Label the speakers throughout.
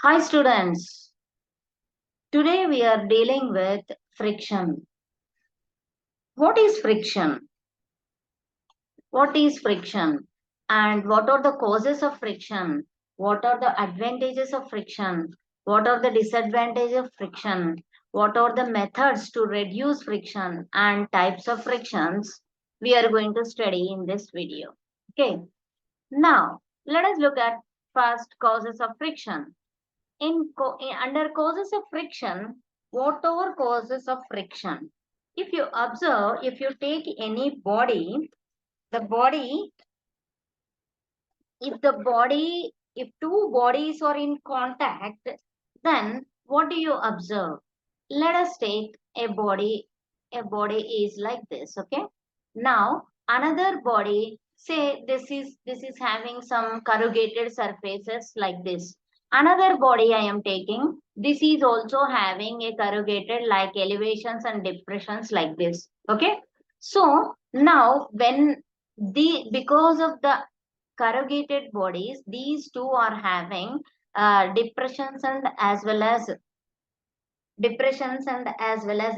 Speaker 1: Hi students, today we are dealing with friction. What is friction? What is friction? And what are the causes of friction? What are the advantages of friction? What are the disadvantages of friction? What are the methods to reduce friction and types of frictions we are going to study in this video. Okay, now let us look at first causes of friction. Under causes of friction, what are causes of friction? If you observe, if you take any body, the body, if two bodies are in contact, then what do you observe? Let us take a body is like this, okay? Now, another body, say this is having some corrugated surfaces like this. Another body I am taking, this is also having a corrugated like elevations and depressions like this, okay? So, now when because of the corrugated bodies, these two are having depressions and as well as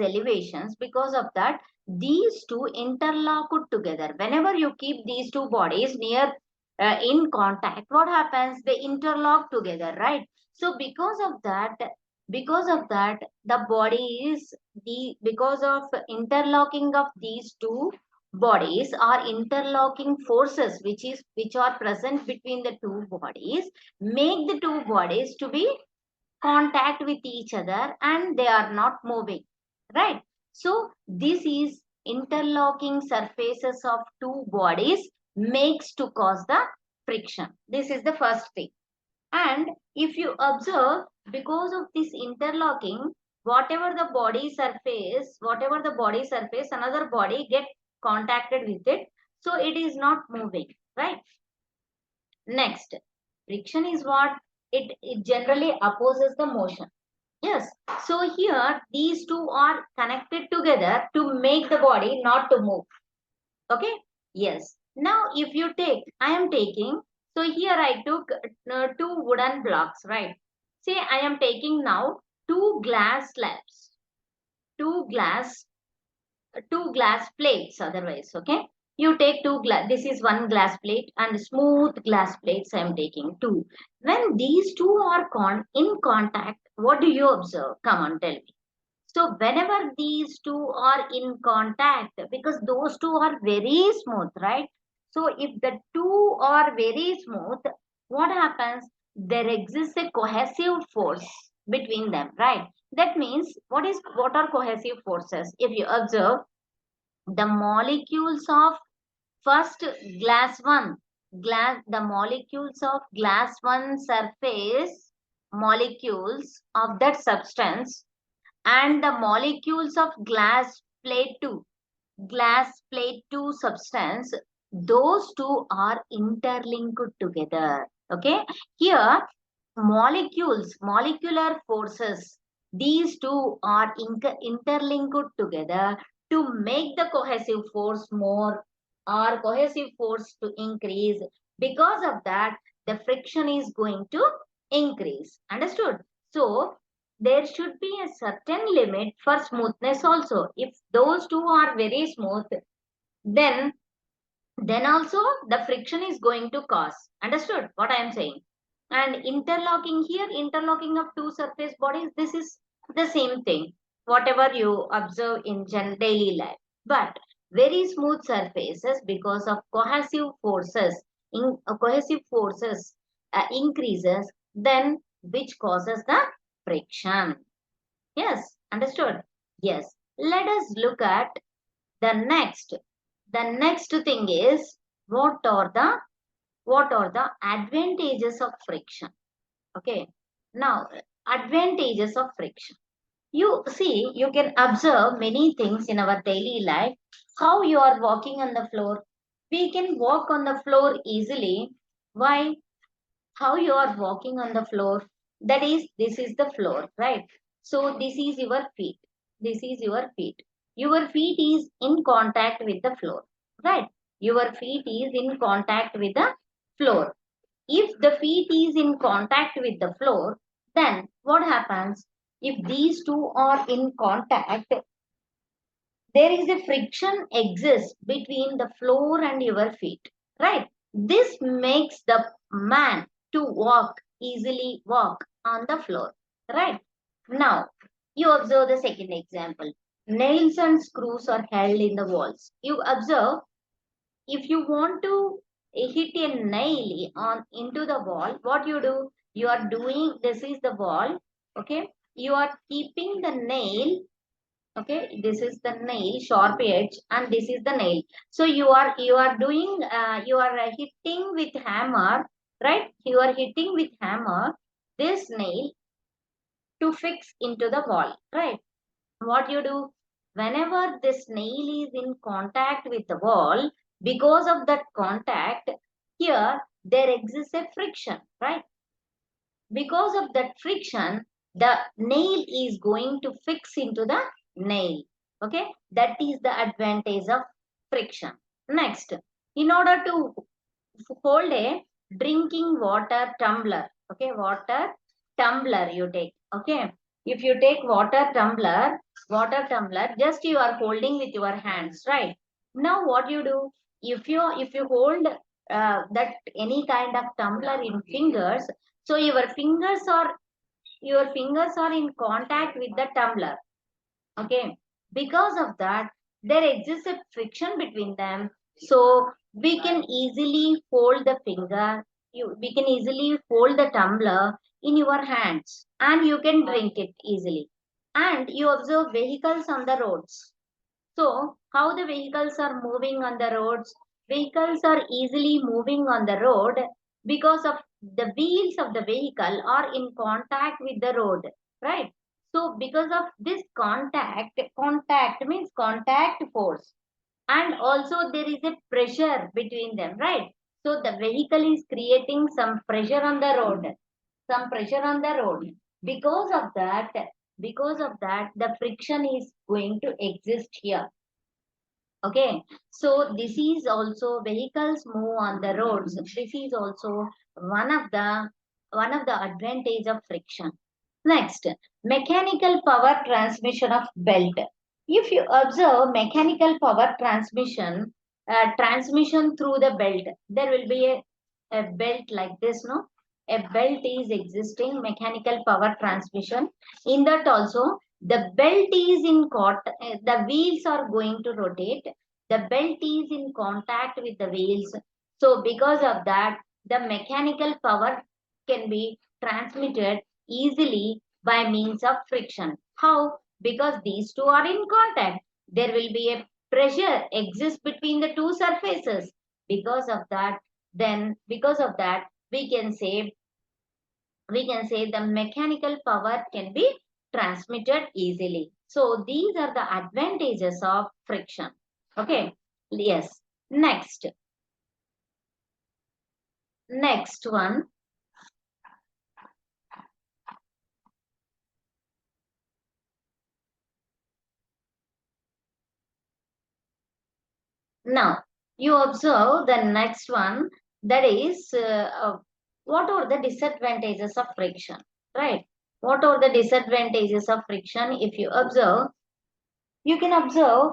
Speaker 1: elevations. Because of that, these two interlock together. Whenever you keep these two bodies near in contact, what happens? They interlock together, right? So because of that the body is because of interlocking of these two bodies or interlocking forces which are present between the two bodies, make the two bodies to be contact with each other and they are not moving, right? So this is interlocking surfaces of two bodies makes to cause the friction. This is the first thing. And if you observe, because of this interlocking, whatever the body surface, another body get contacted with it, so it is not moving, right? Next, friction is what? It generally opposes the motion. Yes. So here these two are connected together to make the body not to move. Okay. Yes. Now if you take, I am taking, so here I took two wooden blocks, right? Say I am taking now two glass slabs, two glass two glass plates otherwise, okay? You take two glass, this is one glass plate and smooth glass plates I am taking two. When these two are in contact, what do you observe? Come on, tell me. So whenever these two are in contact, because those two are very smooth, right? So if the two are very smooth, what happens? There exists a cohesive force between them, right? That means what are cohesive forces? If you observe, the molecules of first the molecules of glass one surface, molecules of that substance, and the molecules of glass plate 2 substance, those two are interlinked together, okay? Here molecular forces, these two are interlinked together to make the cohesive force more or cohesive force to increase. Because of that, the friction is going to increase. Understood? So there should be a certain limit for smoothness also. If those two are very smooth, then also the friction is going to cause. Understood what I am saying? And interlocking here, interlocking of two surface bodies, this is the same thing, whatever you observe in daily life. But very smooth surfaces, because of cohesive forces, increases, then which causes the friction. Yes, understood? Yes. Let us look at the next. The next thing is, what are the advantages of friction? Okay. Now, advantages of friction. You see, you can observe many things in our daily life. How you are walking on the floor. We can walk on the floor easily. Why? How you are walking on the floor. That is, this is the floor, right? So this is your feet. This is your feet. Your feet is in contact with the floor, right? Your feet is in contact with the floor. If the feet is in contact with the floor, Then what happens if these two are in contact? There is a friction exists between the floor and your feet, right? This makes the man to easily walk on the floor, right? Now, you observe the second example. Nails and screws are held in the walls. You observe, if you want to hit a nail on into the wall, what you do? You are doing, this is the wall, okay? You are keeping the nail, okay, this is the nail, sharp edge, and this is the nail. So you are doing, you are hitting with hammer, right? You are hitting with hammer this nail to fix into the wall, right? What you do, whenever this nail is in contact with the wall, because of that contact, here there exists a friction, right? Because of that friction, the nail is going to fix into the nail. Okay, that is the advantage of friction. Next, in order to hold a drinking water tumbler, okay, water tumbler you take, okay. If you take water tumbler, just you are holding with your hands, right? Now what you do, if you hold that any kind of tumbler in fingers, so your fingers are in contact with the tumbler, okay. Because of that, there exists a friction between them, so we can easily hold the finger, we can easily hold the tumbler in your hands and you can drink it easily. And you observe vehicles on the roads, so how the vehicles are moving on the roads? Vehicles are easily moving on the road because of the wheels of the vehicle are in contact with the road, right? So because of this contact means contact force, and also there is a pressure between them, right? So the vehicle is creating some pressure on the road, some pressure on the road. Because of that, the friction is going to exist here. Okay, so this is also vehicles move on the roads. This is also one of the advantage of friction. Next, mechanical power transmission of belt. If you observe mechanical power transmission through the belt, there will be a belt like this, no? A belt is existing, mechanical power transmission. In that also, the belt is in the wheels are going to rotate. The belt is in contact with the wheels. So because of that, the mechanical power can be transmitted easily by means of friction. How? Because these two are in contact. There will be a pressure exists between the two surfaces. Because of that, we can say the mechanical power can be transmitted easily. So these are the advantages of friction. Okay. Yes. Next one. Now, you observe the next one, that is, what are the disadvantages of friction, right? What are the disadvantages of friction? If you observe, you can observe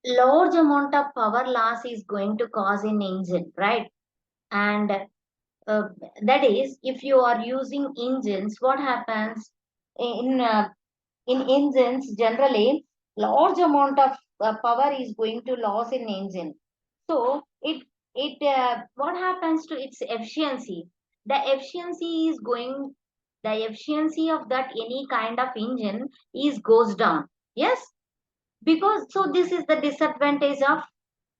Speaker 1: large amount of power loss is going to cause in engine, right? And uh, that is, if you are using engines, what happens in engines generally, large amount of power is going to loss in engine. So it what happens to its efficiency? The efficiency is going, the efficiency of that any kind of engine is goes down. Yes, because so this is the disadvantage of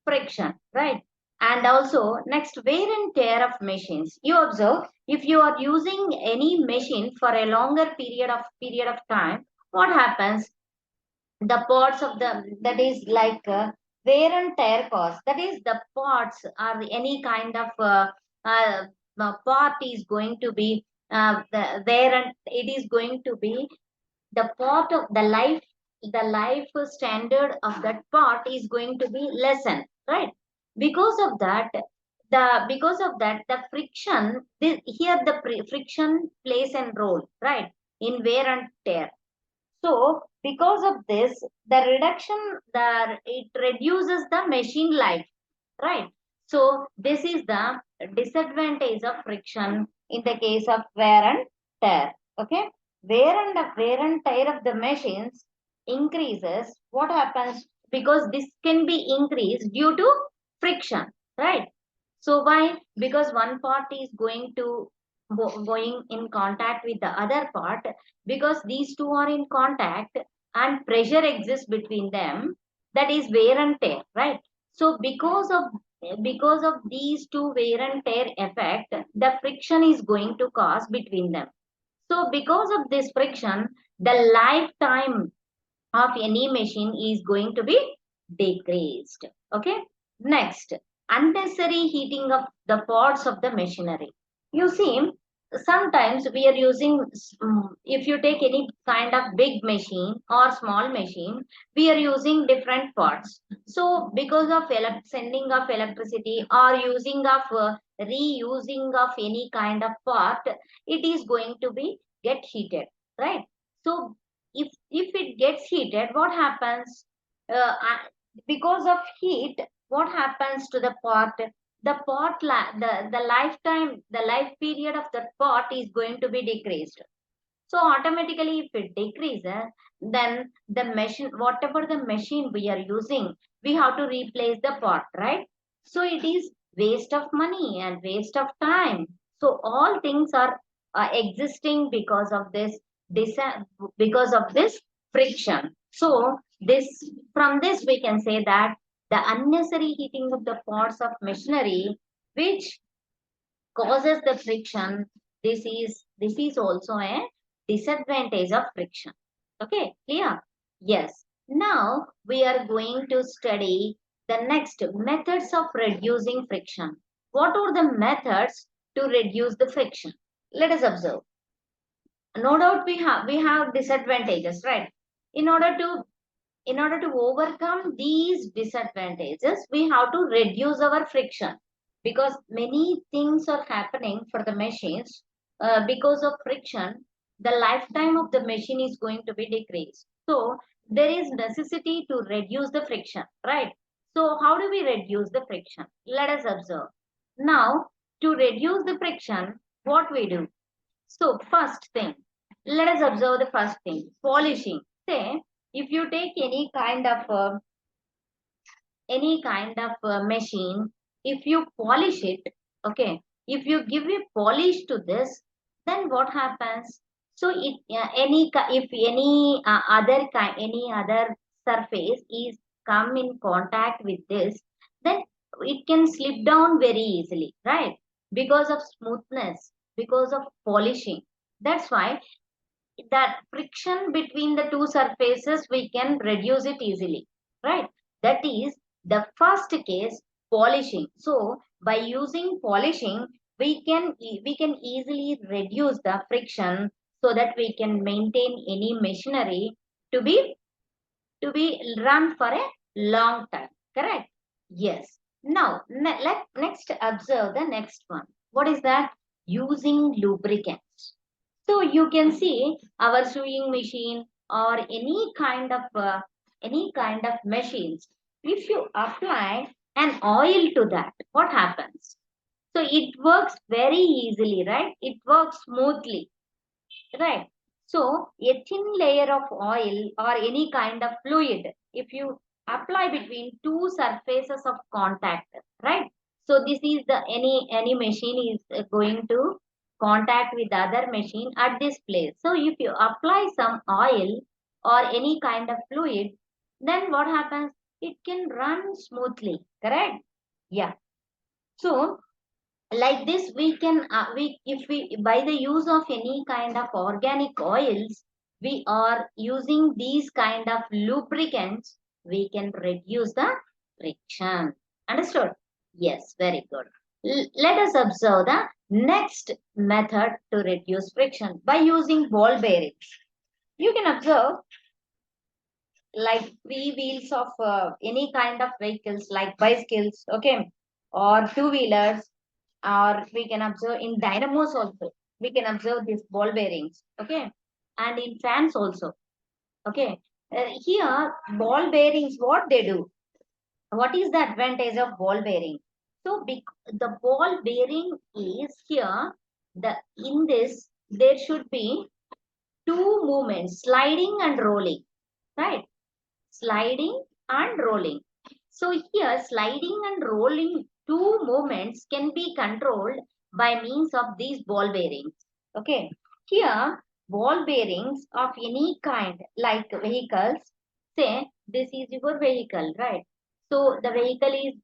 Speaker 1: friction, right? And also next, wear and tear of machines. You observe, if you are using any machine for a longer period of time, what happens? The parts of the, that is like wear and tear cost, that is the parts or any kind of uh, part is going to be wear, and it is going to be the part of the life standard of that part is going to be lessened, right? Because of that, because of that, the friction, here the friction plays a role, right, in wear and tear. So because of this, the reduction, it reduces the machine life, right? So this is the disadvantage of friction in the case of wear and tear. Okay, wear and tear of the machines increases. What happens? Because this can be increased due to friction, right? So why? Because one part is going to going in contact with the other part, because these two are in contact and pressure exists between them, that is wear and tear, right? So because of these two wear and tear effect, the friction is going to cause between them. So because of this friction, the lifetime of any machine is going to be decreased. Okay. Next, unnecessary heating of the parts of the machinery. You see, sometimes we are using, if you take any kind of big machine or small machine, we are using different parts. So because of sending of electricity or using of reusing of any kind of part, it is going to be get heated, right? So if it gets heated, what happens? Because of heat, what happens to the pot? The lifetime, the life period of the pot is going to be decreased. So automatically, if it decreases, then the machine, whatever the machine we are using, we have to replace the pot, right? So it is waste of money and waste of time. So all things are existing because of this because of this friction. So this, from this we can say that the unnecessary heating of the parts of machinery, which causes the friction, this is also a disadvantage of friction. Okay, clear? Yes. Now we are going to study the next methods of reducing friction. What are the methods to reduce the friction? Let us observe. No doubt we have disadvantages, right? In order to overcome these disadvantages, we have to reduce our friction, because many things are happening for the machines. Because of friction, the lifetime of the machine is going to be decreased. So there is necessity to reduce the friction, right? So how do we reduce the friction? Let us observe. Now, to reduce the friction, what we do? So first thing, let us observe the first thing, polishing. Say, if you take any kind of machine, if you polish it, okay, if you give a polish to this, then what happens? So it if any any other surface is come in contact with this, then it can slip down very easily, right? Because of smoothness, because of polishing. That's why that friction between the two surfaces, we can reduce it easily, right? That is the first case, polishing. So by using polishing, we can easily reduce the friction, so that we can maintain any machinery to be run for a long time, correct? Yes. Now let next observe the next one. What is that? Using lubricants. So you can see our sewing machine or any kind of machines. If you apply an oil to that, what happens? So it works very easily, right? It works smoothly, right? So a thin layer of oil or any kind of fluid, if you apply between two surfaces of contact, right? So this is the any machine is going to contact with the other machine at this place. So if you apply some oil or any kind of fluid, then what happens? It can run smoothly, correct? Yeah. So like this, we can we if we by the use of any kind of organic oils, we are using these kind of lubricants, we can reduce the friction. Understood? Yes, very good. Let us observe the next method to reduce friction by using ball bearings. You can observe, like three wheels of any kind of vehicles like bicycles, okay, or two-wheelers, or we can observe in dynamos also. We can observe these ball bearings, okay, and in fans also, okay. Here, ball bearings, what they do? What is the advantage of ball bearing? So, the ball bearing is here. In this there should be two movements, sliding and rolling, right? Sliding and rolling. So here sliding and rolling two movements can be controlled by means of these ball bearings. Okay. Here ball bearings of any kind like vehicles, say this is your vehicle, right? So the vehicle is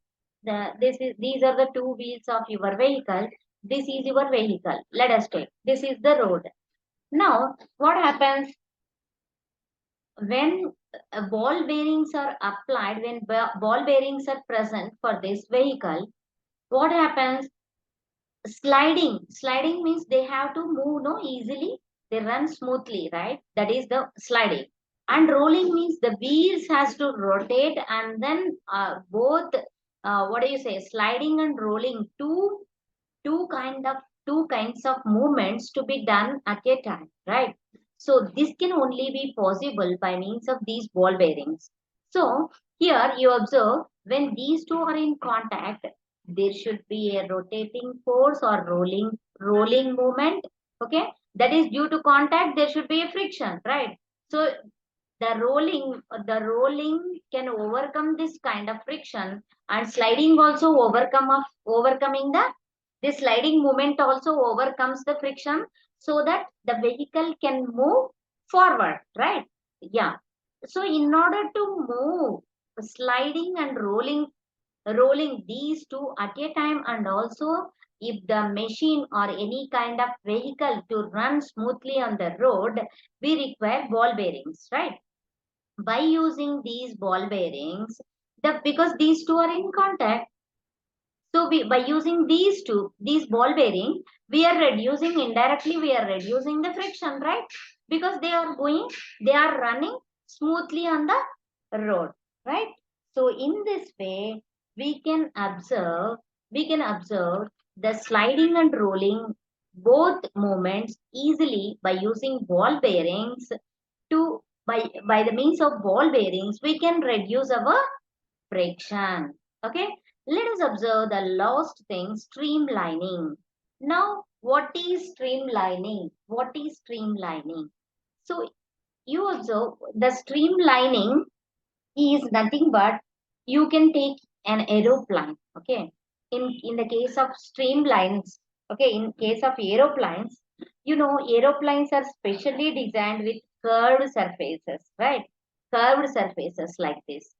Speaker 1: these are the two wheels of your vehicle. This is your vehicle. Let us take. This is the road. Now what happens when ball bearings are applied, when ball bearings are present for this vehicle, what happens? Sliding means they have to move no easily, they run smoothly, right? That is the sliding. And rolling means the wheels has to rotate, and then both what do you say, sliding and rolling, two kind of two kinds of movements to be done at a time, right? So this can only be possible by means of these ball bearings. So here you observe when these two are in contact, there should be a rotating force or rolling movement, okay. That is due to contact, there should be a friction, right? So the rolling can overcome this kind of friction, and sliding also overcoming the sliding movement also overcomes the friction, so that the vehicle can move forward, right? Yeah. So in order to move sliding and rolling these two at a time, and also if the machine or any kind of vehicle to run smoothly on the road, we require ball bearings, right? By using these ball bearings, because these two are in contact, so by using these ball bearing, we are reducing indirectly, we are reducing the friction, right? Because they are running smoothly on the road, right? So in this way, we can observe the sliding and rolling both movements easily by using ball bearings. To by the means of ball bearings, we can reduce our friction. Okay, let us observe the last thing, streamlining. Now, what is streamlining? What is streamlining? So, you observe the streamlining is nothing but you can take an aeroplane. Okay, in the case of streamlines, okay, in case of aeroplanes, aeroplanes are specially designed with curved surfaces, right? Curved surfaces like this.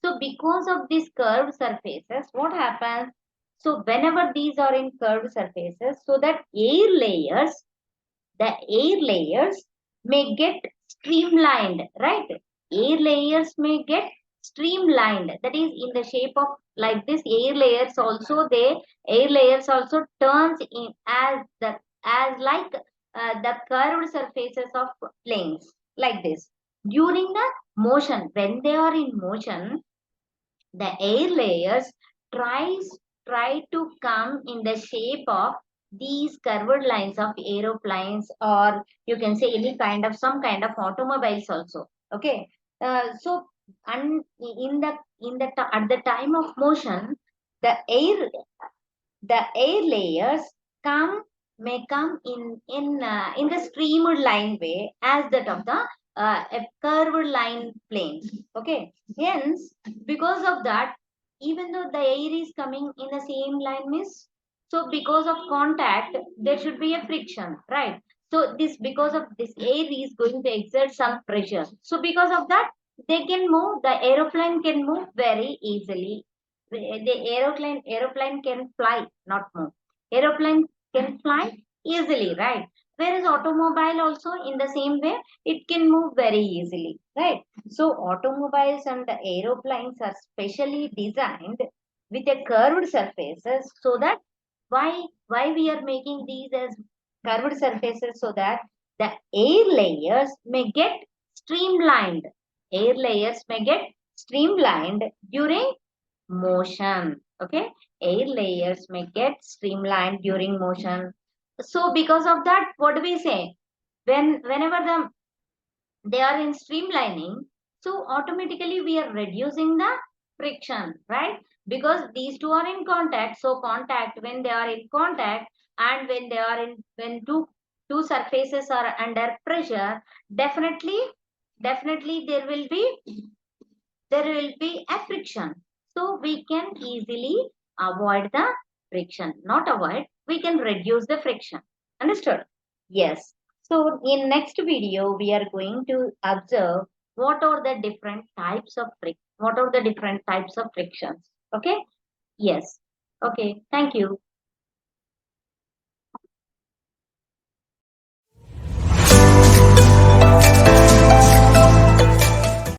Speaker 1: So because of these curved surfaces, what happens? So whenever these are in curved surfaces, so that the air layers may get streamlined, right? Air layers may get streamlined. That is in the shape of like this. Air layers also turns in as like the curved surfaces of planes like this. During the motion, when they are in motion, the air layers tries try to come in the shape of these curved lines of aeroplanes, or you can say any kind of some kind of automobiles also, okay. So and at the time of motion, the air the air layers come may come in the streamed line way as that of the a curved line plane, okay. Hence, because of that, even though the air is coming in the same line, means, so because of contact there should be a friction, right? So this, because of this, air is going to exert some pressure, so because of that, the aeroplane can move very easily. The aeroplane can fly, not move. Aeroplane can fly easily, right? Whereas automobile also in the same way, it can move very easily, right? So automobiles and the aeroplanes are specially designed with a curved surfaces, so that why we are making these as curved surfaces, so that the air layers may get streamlined. Air layers may get streamlined during motion. Okay, air layers may get streamlined during motion. So because of that, what do we say? Whenever they are in streamlining, so automatically we are reducing the friction, right? Because these two are in contact. So contact, when they are in contact, and when they are in, when two surfaces are under pressure, definitely definitely there will be a friction. So we can easily avoid the friction. Not avoid, we can reduce the friction. Understood? Yes. So in next video, we are going to observe what are the different types of frictions. Okay? Yes. Okay. Thank you.